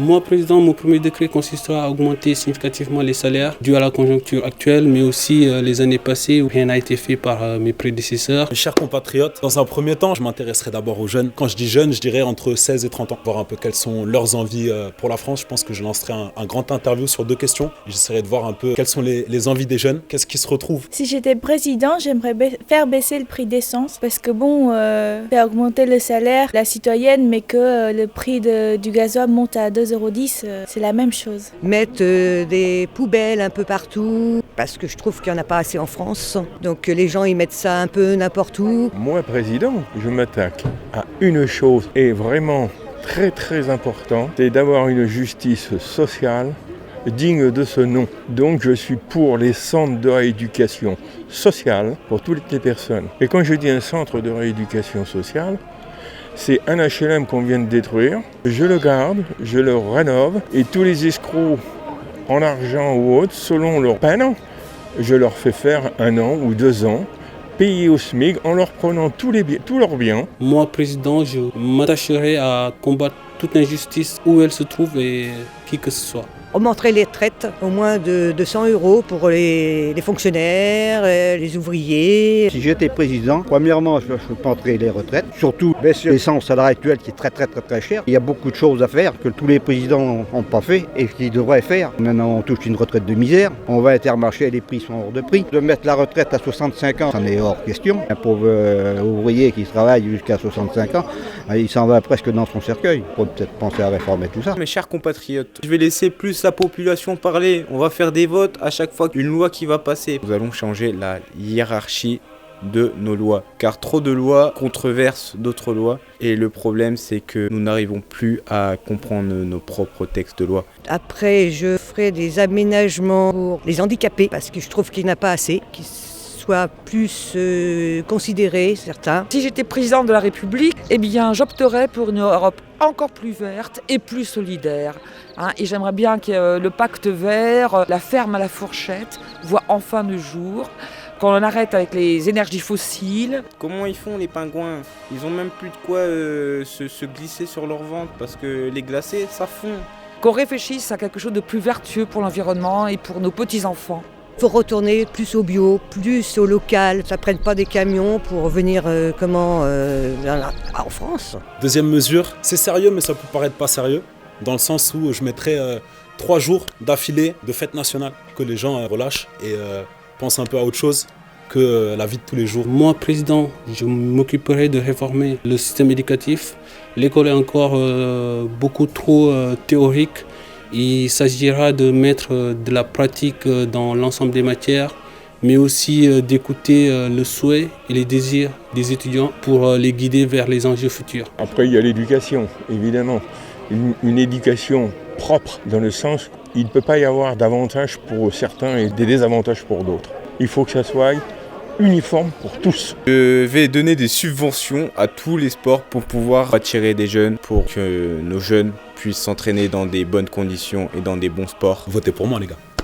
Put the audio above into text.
Moi, président, mon premier décret consistera à augmenter significativement les salaires dus à la conjoncture actuelle, mais aussi les années passées où rien n'a été fait par mes prédécesseurs. Mes chers compatriotes, dans un premier temps, je m'intéresserai d'abord aux jeunes. Quand je dis jeunes, je dirais entre 16 et 30 ans. Voir un peu quelles sont leurs envies pour la France. Je pense que je lancerai un grand interview sur 2 questions. J'essaierai de voir un peu quelles sont les envies des jeunes, qu'est-ce qui se retrouve. Si j'étais président, j'aimerais faire baisser le prix d'essence parce que faire augmenter le salaire de la citoyenne mais que le prix du gasoil monte à 2,10 €, c'est la même chose. Mettre des poubelles un peu partout parce que je trouve qu'il n'y en a pas assez en France. Donc les gens ils mettent ça un peu n'importe où. Moi, président, je m'attaque à une chose et vraiment très très important, c'est d'avoir une justice sociale digne de ce nom. Donc je suis pour les centres de rééducation sociale pour toutes les personnes. Et quand je dis un centre de rééducation sociale, c'est un HLM qu'on vient de détruire, je le garde, je le rénove et tous les escrocs en argent ou autre, selon leur peine, je leur fais faire 1 an ou 2 ans, payés au SMIC en leur prenant tous leurs biens. Moi, président, je m'attacherai à combattre toute injustice où elle se trouve et qui que ce soit. Augmenterait les retraites au moins de 200 € pour les fonctionnaires, les ouvriers. Si j'étais président, premièrement, je augmenterais les retraites. Surtout baisser l'essence à l'heure actuelle qui est très cher. Il y a beaucoup de choses à faire que tous les présidents n'ont pas fait et qu'ils devraient faire. Maintenant, on touche une retraite de misère. On va à Intermarché, les prix sont hors de prix. De mettre la retraite à 65 ans, ça n'est hors question. Un pauvre ouvrier qui travaille jusqu'à 65 ans, il s'en va presque dans son cercueil. Il faut peut-être penser à réformer tout ça. Mes chers compatriotes, je vais laisser plus la population parler. On va faire des votes à chaque fois qu'une loi qui va passer. Nous allons changer la hiérarchie de nos lois, car trop de lois contreversent d'autres lois et le problème c'est que nous n'arrivons plus à comprendre nos propres textes de loi. Après, je ferai des aménagements pour les handicapés parce que je trouve qu'il n'y en a pas assez, qui soient plus considérés, certains. Si j'étais président de la République, eh bien j'opterais pour une Europe encore plus verte et plus solidaire. Et j'aimerais bien que le pacte vert, la ferme à la fourchette, voit enfin le jour. Qu'on en arrête avec les énergies fossiles. Comment ils font les pingouins? Ils ont même plus de quoi se glisser sur leur ventre parce que les glacés, ça fond. Qu'on réfléchisse à quelque chose de plus vertueux pour l'environnement et pour nos petits-enfants. Il faut retourner plus au bio, plus au local. Ça ne prenne pas des camions pour venir en France. Deuxième mesure, c'est sérieux mais ça peut paraître pas sérieux, dans le sens où je mettrai 3 jours d'affilée de fête nationale, que les gens relâchent et pensent un peu à autre chose que la vie de tous les jours. Moi, président, je m'occuperai de réformer le système éducatif. L'école est encore beaucoup trop théorique. Il s'agira de mettre de la pratique dans l'ensemble des matières, mais aussi d'écouter le souhait et les désirs des étudiants pour les guider vers les enjeux futurs. Après, il y a l'éducation, évidemment. Une éducation propre, dans le sens il ne peut pas y avoir d'avantages pour certains et des désavantages pour d'autres. Il faut que ça soit uniforme pour tous. Je vais donner des subventions à tous les sports pour pouvoir attirer des jeunes, pour que nos jeunes puissent s'entraîner dans des bonnes conditions et dans des bons sports. Votez pour moi les gars.